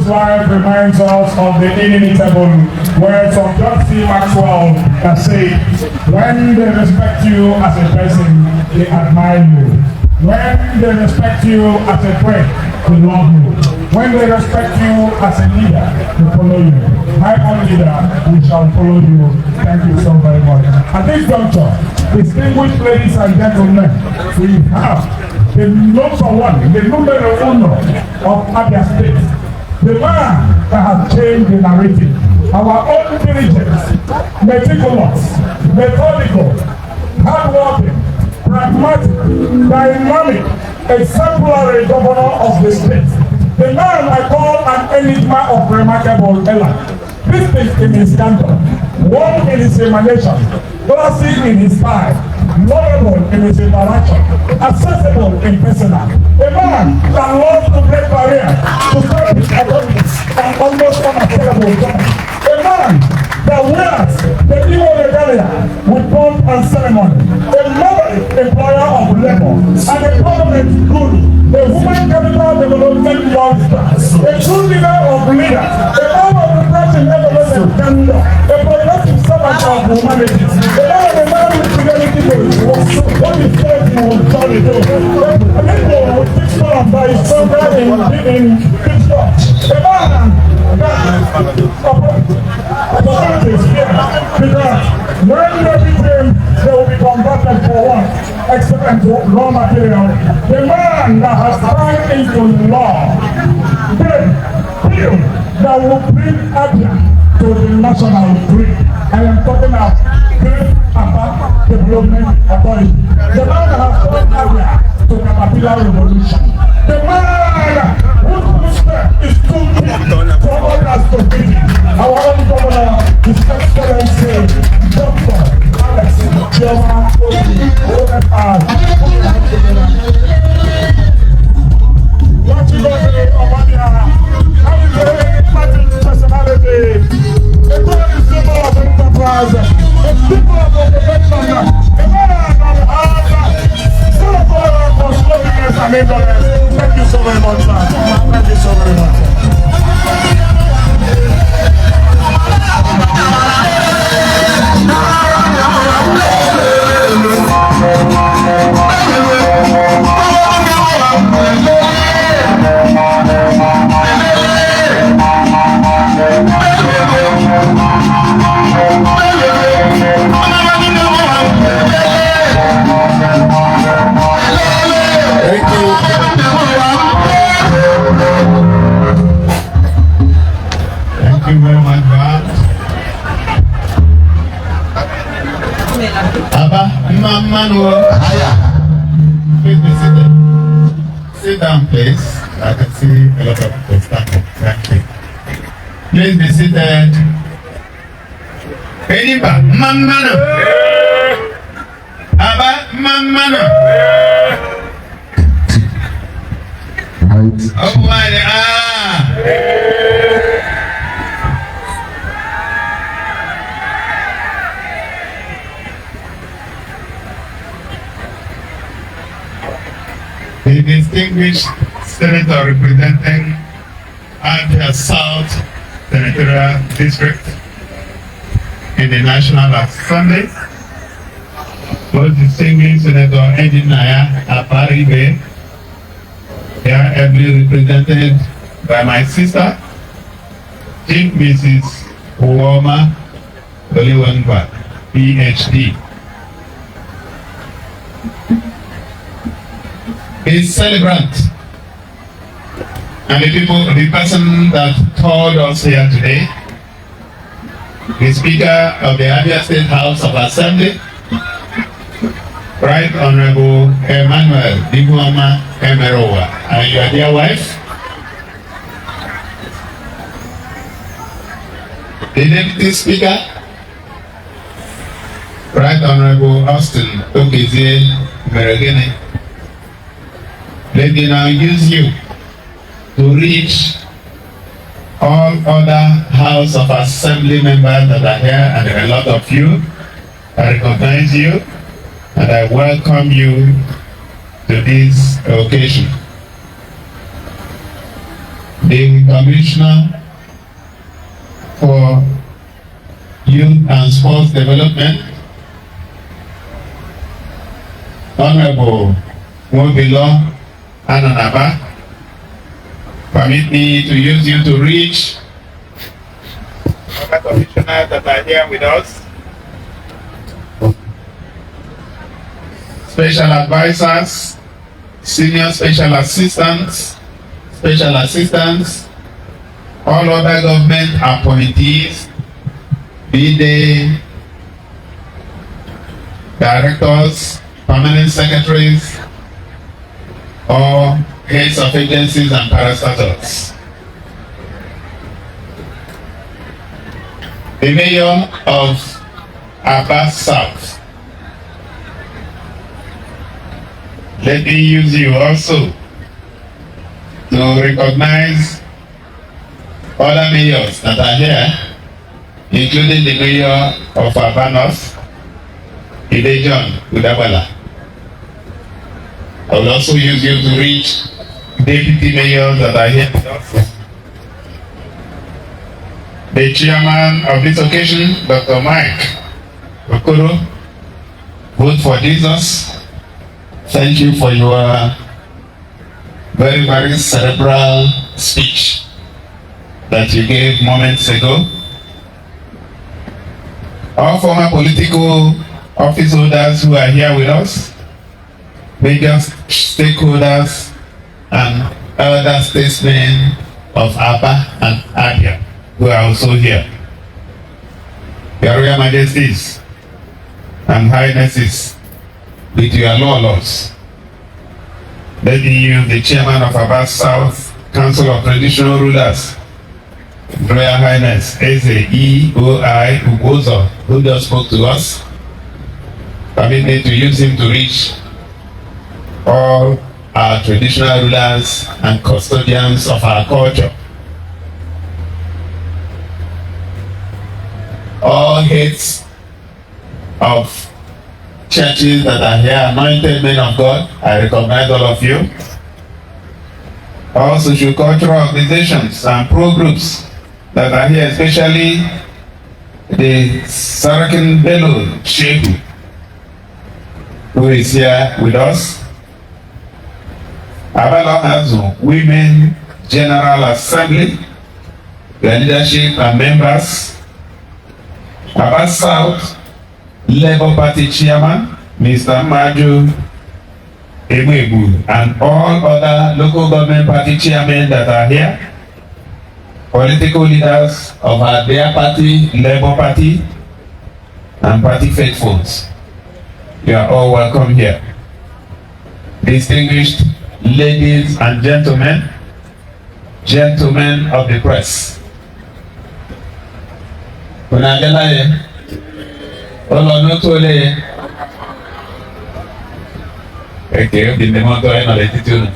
Life reminds us of the inimitable words of John C. Maxwell that say, when they respect you as a person, they admire you. When they respect you as a friend, they love you. When they respect you as a leader, they follow you. My own leader, we shall follow you. Thank you so very much. At this juncture, distinguished ladies and gentlemen, we have the number one, the numero uno of Abia State. The man that has changed the narrative. Our own diligence, meticulous, methodical, hardworking, pragmatic, dynamic, exemplary governor of the state. The man I call an enigma of remarkable talent. Distinct in his candor, warm in his emanation, classy in his style, lovable in his interaction, accessible in personal. A man that loves to break barriers, to serve his authorities, and almost unattainable God. A man that wears the evil regalia with pomp and ceremony. A maverick employer of labor, and a government guru, a woman capital development monster, a true leader of leaders, a man of refreshing evolution candor, a progressive servant of humanity, a man with fidelity to his work. What he said he will surely do. A people with 6 months by his program in Pittsburgh. A man that opportunities here, because when they beat him, they will be converted for one, except raw material. The man that has turned into law, then bill that will bring Abia to the national grid. I am talking about Great Abia Development Authority. The man that has turned Abia to Caterpillar Revolution. The man whose footstep is too big for others to beat. Our own governor, His Excellency, Dr. Alex Joma Otti, OFR. What you going to do, Abia? How is the enigmatic personality? A very symbol of enterprise, a symbol of occupation, a man that has full of honor for slowness and indolence. Thank you so very much, sir. Thank you so very much. Please be seated. Sit down, please. I can see a lot of people standing. Thank you. Please be seated. Penipa, Mamano. Abba, Mamano. Oh, my, the distinguished senator representing Abia South Senatorial District in the National Assembly, most distinguished Senator Engineer Aparibe, here ably represented by my sister, Chief Mrs. Uwoma Oliwengwa, PhD. A celebrant and the person that called us here today, the Speaker of the Abia State House of Assembly, Right Honorable Emmanuel Diguama Emerowa, and your dear wife, The Deputy Speaker, Right Honorable Austin Okezie Meregene, let me now use you to reach all other House of Assembly members that are here, and there are a lot of you. I recognize you and I welcome you to this occasion. The Commissioner for Youth and Sports Development, Honorable Mobilo Ananaba, permit me to use you to reach other commissioners that are here with us, special advisors, senior special assistants, all other government appointees, be they directors, permanent secretaries, or heads of agencies and parastatals. The Mayor of Abia South, let me use you also to recognize other mayors that are here, including the Mayor of Abia North, John Udabala. I will also use you to reach deputy mayors that are here with us. The chairman of this occasion, Dr. Mike Okoro, Vote for Jesus. Thank you for your very, very cerebral speech that you gave moments ago. All former political office holders who are here with us, major stakeholders and elder statesmen of Abia and Abia who are also here. Your Royal Majesties and Highnesses, with your laws, let me use the chairman of Abia South Council of Traditional Rulers, Royal Highness Eze E.O.I. Ugozo, who just spoke to us. Permit me to use him to reach all our traditional rulers and custodians of our culture. All heads of churches that are here, anointed men of God, I recognize all of you. All social cultural organizations and pro-groups that are here, especially the Sarakin Bello Shehu, who is here with us. Abia has Women General Assembly, their leadership and members. Abia South Labour Party Chairman, Mr. Maju Emwebu, and all other local government party chairmen that are here, political leaders of our dear party, Labour Party, and party faithfuls. You are all welcome here. Distinguished ladies and gentlemen, gentlemen of the press. Okay, di moto ay naletitude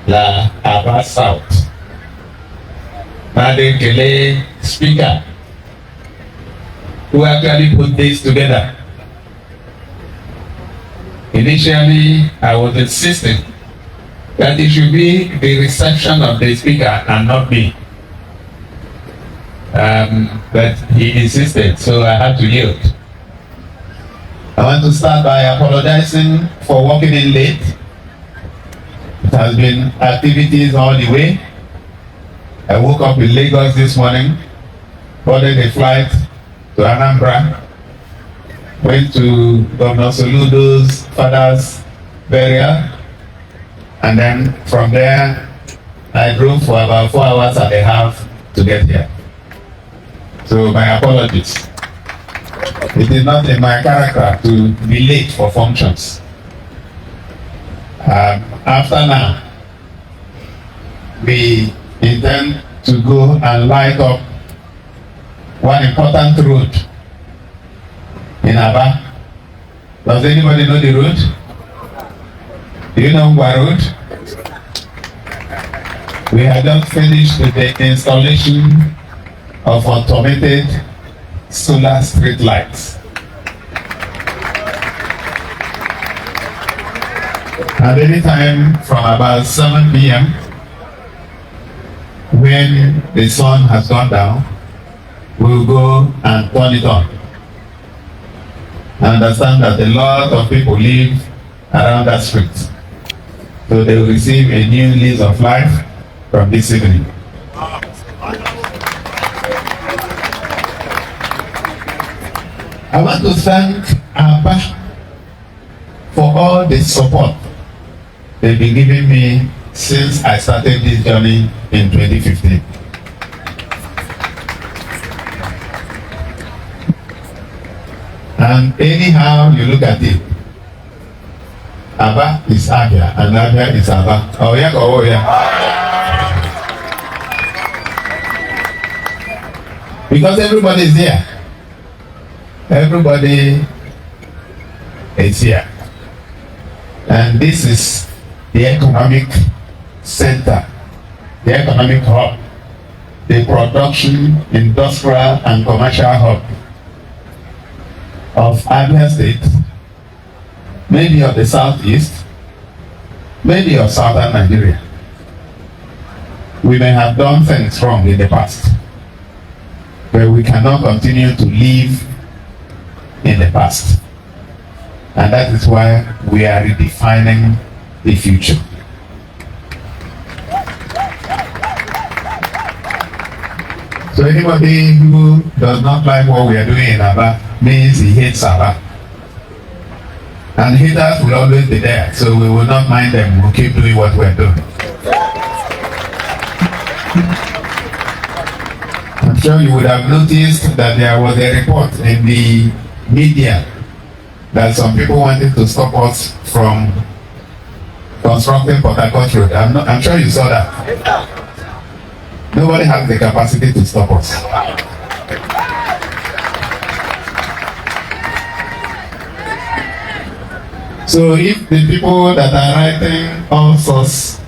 la Abia South. Madam Kele Speaker, who actually put this together. Initially, I was insisting that it should be the reception of the speaker and not me. But he insisted, so I had to yield. I want to start by apologizing for walking in late. It has been activities all the way. I woke up in Lagos this morning, boarded a flight to Anambra, went to Governor Soludo's father's burial, and then from there I drove for about 4 hours and a half to get here. So my apologies. It is not in my character to be late for functions. After now, we intend to go and light up one important road in Abia. Does anybody know the road? Do you know Ngwa Road? We had just finished with the installation of automated solar street lights. And anytime from about 7 p.m., when the sun has gone down, we'll go and turn it on. I understand that a lot of people live around that street. So they will receive a new lease of life from this evening. I want to thank Abia for all the support they've been giving me since I started this journey in 2015. And anyhow you look at it, Abia is Abia and Abia is Abia. Oh yeah, oh yeah. Because everybody is here. Everybody is here. And this is the economic center, the economic hub, the production, industrial and commercial hub of Abia State, maybe of the southeast, maybe of southern Nigeria. We may have done things wrong in the past, but we cannot continue to live in the past. And that is why we are redefining the future. So anybody who does not like what we are doing in Abia means he hates Abia. And haters will always be there, so we will not mind them. We'll keep doing what we're doing. I'm sure you would have noticed that there was a report in the media that some people wanted to stop us from constructing Port Harcourt Road. I'm sure you saw that. Nobody has the capacity to stop us. So if the people that are writing all sorts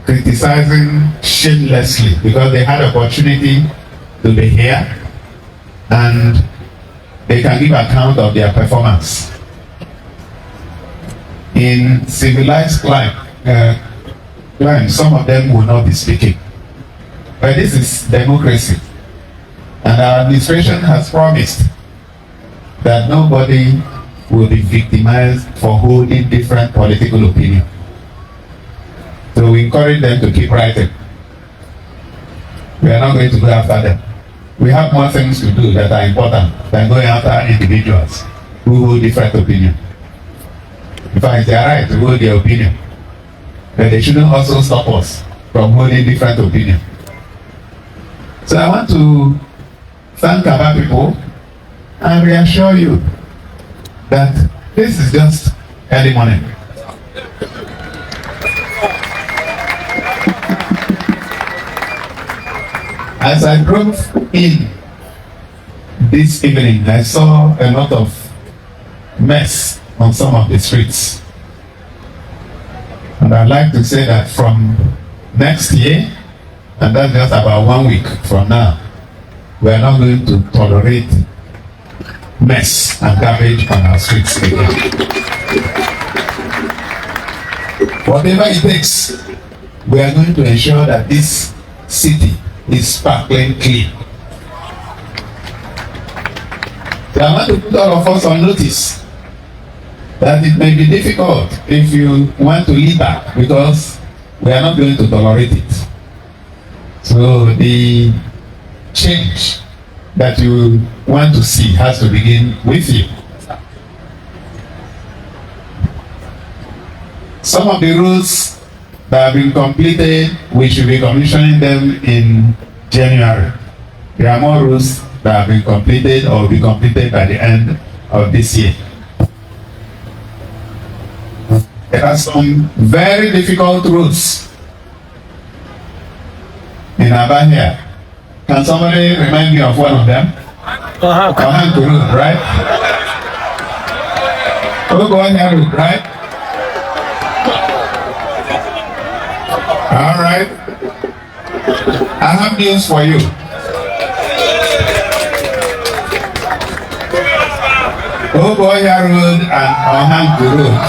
criticizing shamelessly because they had opportunity to be here and they can give account of their performance. In civilized climes, some of them will not be speaking. But this is democracy. And our administration has promised that nobody will be victimized for holding different political opinion. So we encourage them to keep writing. We are not going to go after them. We have more things to do that are important than going after individuals who hold different opinion. In fact, they are right to hold their opinion, but they shouldn't also stop us from holding different opinion. So I want to thank our people and reassure you that this is just early morning. As I drove in this evening, I saw a lot of mess on some of the streets. And I'd like to say that from next year, and that's just about 1 week from now, we are not going to tolerate mess and garbage on our streets again. Whatever it takes, we are going to ensure that this city is sparkling clean. So I want to put all of us on notice that it may be difficult if you want to litter because we are not going to tolerate it. So the change that you want to see has to begin with you. Some of the roads that have been completed, we should be commissioning them in January. There are more roads that have been completed or will be completed by the end of this year. There are some very difficult roads in Abia here. Can somebody remind me of one of them? Ohan to road, right? Ohan road, right? All right. I have news for you. Ogoya Road and Ohangu Road.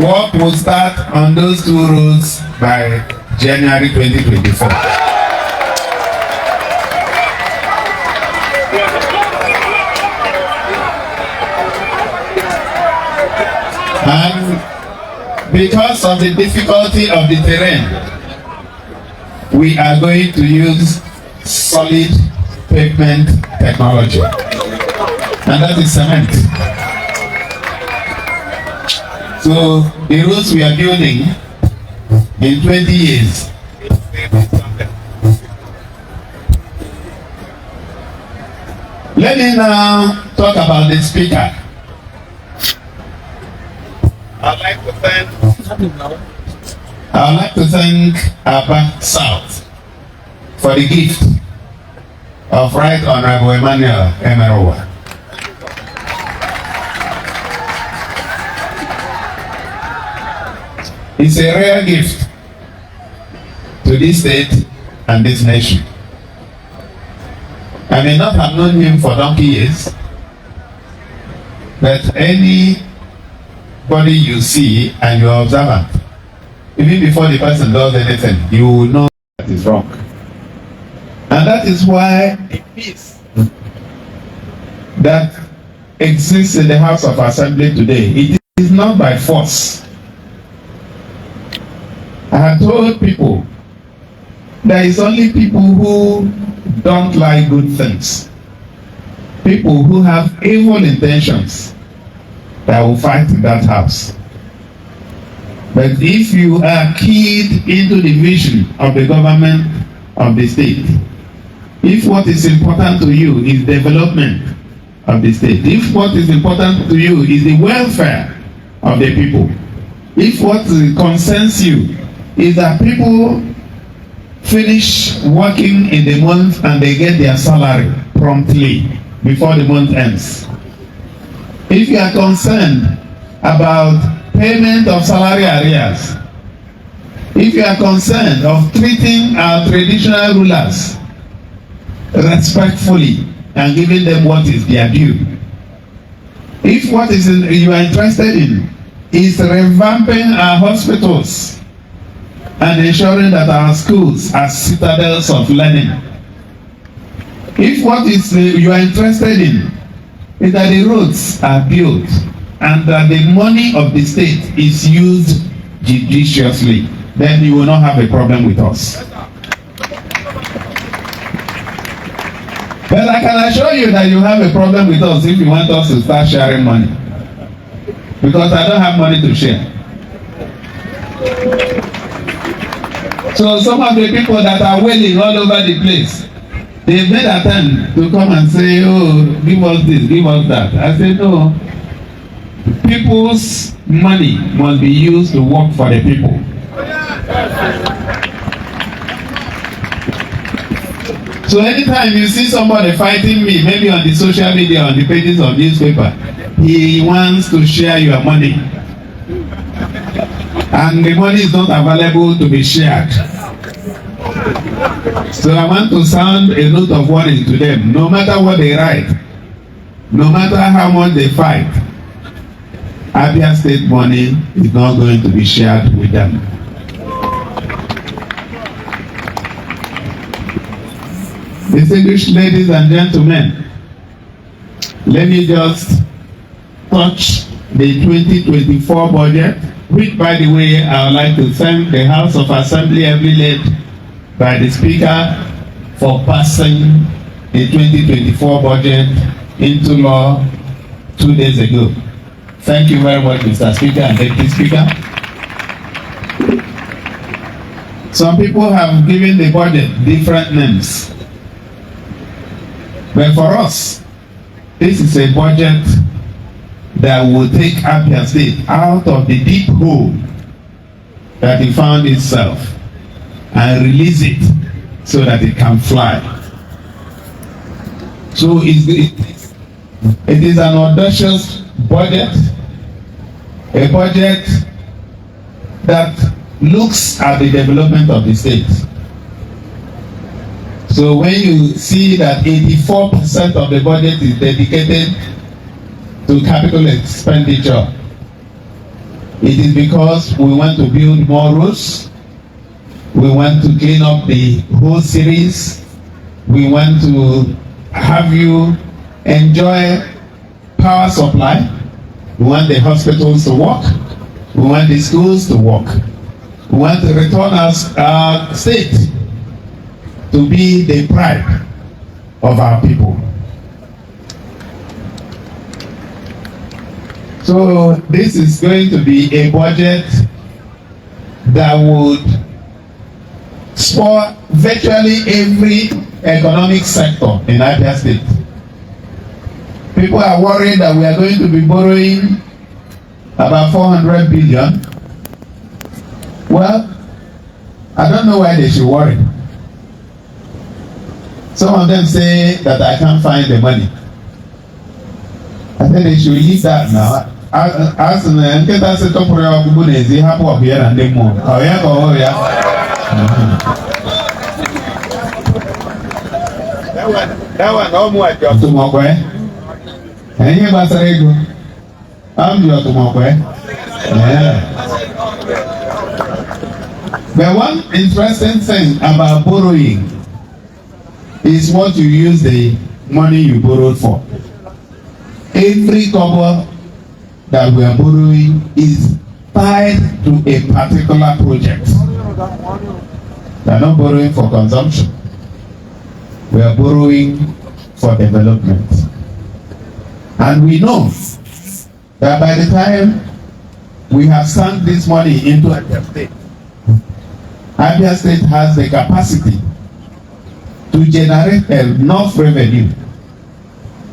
Work will start on those two roads by January 2024. And because of the difficulty of the terrain, we are going to use solid pavement technology, and that is cement. So the roads we are building in 20 years let me now talk about the speaker. I'd like to thank Abia South for the gift of Right Honorable Emmanuel Emerowa. It's a rare gift to this state and this nation. I may not have known him for donkey years, but anybody you see and you are observant, even before the person does anything, you will know that is wrong. And that is why a peace that exists in the House of Assembly today, it is not by force. I have told people there is only people who don't like good things, people who have evil intentions that will fight in that house. But if you are keyed into the vision of the government of the state, if what is important to you is development of the state, if what is important to you is the welfare of the people, if what concerns you is that people finish working in the month and they get their salary promptly before the month ends, if you are concerned about payment of salary arrears, if you are concerned of treating our traditional rulers respectfully and giving them what is their due, if what is you are interested in is revamping our hospitals and ensuring that our schools are citadels of learning, if what is you are interested in is that the roads are built and that the money of the state is used judiciously, then you will not have a problem with us. But I can assure you that you have a problem with us if you want us to start sharing money, because I don't have money to share. So some of the people that are wailing all over the place, they made attempt to come and say, oh, give us this, give us that. I said, no. People's money must be used to work for the people. So anytime you see somebody fighting me, maybe on the social media, on the pages of newspaper, he wants to share your money. And the money is not available to be shared. So I want to sound a note of warning to them. No matter what they write, no matter how much they fight, Abia State money is not going to be shared with them. Distinguished ladies and gentlemen, let me just touch the 2024 budget, which, by the way, I would like to thank the House of Assembly, ably led by the Speaker, for passing the 2024 budget into law 2 days ago. Thank you very much, Mr. Speaker and Deputy Speaker. Some people have given the budget different names. But for us, this is a budget that will take Abia State out of the deep hole that it found itself and release it so that it can fly. So it is an audacious budget, a budget that looks at the development of the state. So when you see that 84% of the budget is dedicated to capital expenditure, it is because we want to build more roads, we want to clean up the whole series, we want to have you enjoy power supply, we want the hospitals to work, we want the schools to work, we want to return our state to be the pride of our people. So this is going to be a budget that would spur virtually every economic sector in Abia State. People are worried that we are going to be borrowing about 400 billion. Well, I don't know why they should worry. Some of them say that I can't find the money. I think they should leave that now. As an nketa se toporo ya gugu na ezi hapo obia na ndemo. Oya ko oya. Dawa no mu ajo tumokwe. Enye gbasara ego. Am jo tumokwe. But one interesting thing about borrowing is what you use the money you borrowed for. Every kobo that we are borrowing is tied to a particular project. We are not borrowing for consumption. We are borrowing for development. And we know that by the time we have sunk this money into Abia State, Abia State has the capacity to generate enough revenue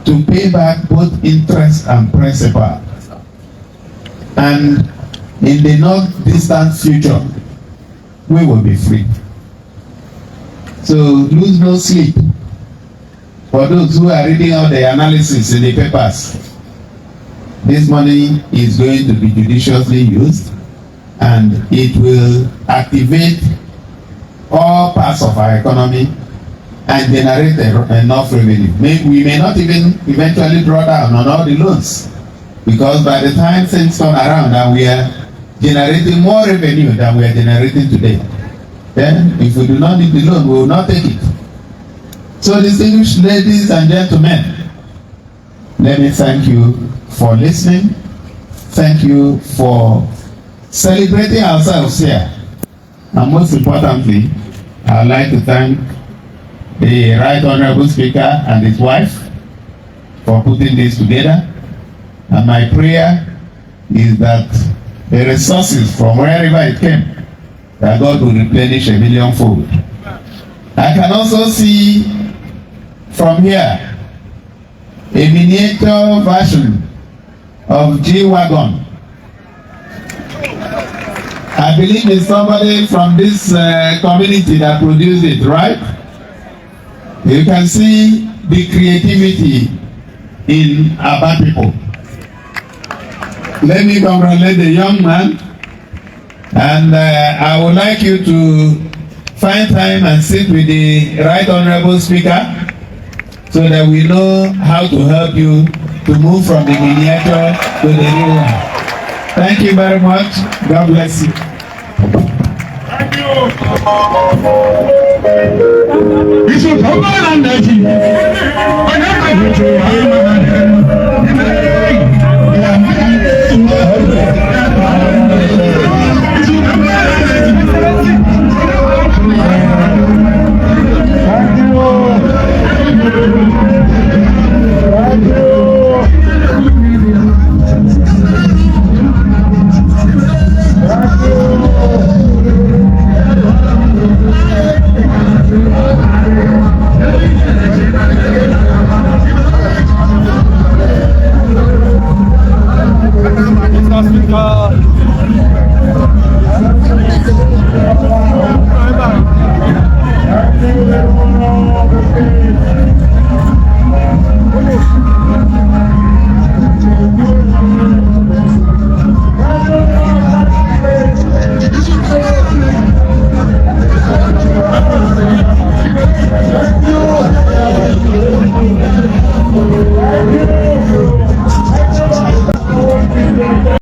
to pay back both interest and principal. And in the not distant future, we will be free. So lose no sleep. For those who are reading out the analysis in the papers, this money is going to be judiciously used and it will activate all parts of our economy and generate enough revenue. We may not even eventually draw down on all the loans, because by the time things turn around and we are generating more revenue than we are generating today, then if we do not need the loan, we will not take it. So distinguished ladies and gentlemen, let me thank you for listening. Thank you for celebrating ourselves here. And most importantly, I would like to thank the Right Honorable Speaker and his wife for putting this together. And my prayer is that the resources from wherever it came, that God will replenish a millionfold. I can also see from here a miniature version of G-Wagon. I believe it's somebody from this community that produced it, right? You can see the creativity in Abia people. Let me congratulate the young man, and I would like you to find time and sit with the Right Honorable Speaker so that we know how to help you to move from the miniature to the new one. Thank you very much. God bless you. Thank you. Bishop Oman and Naji.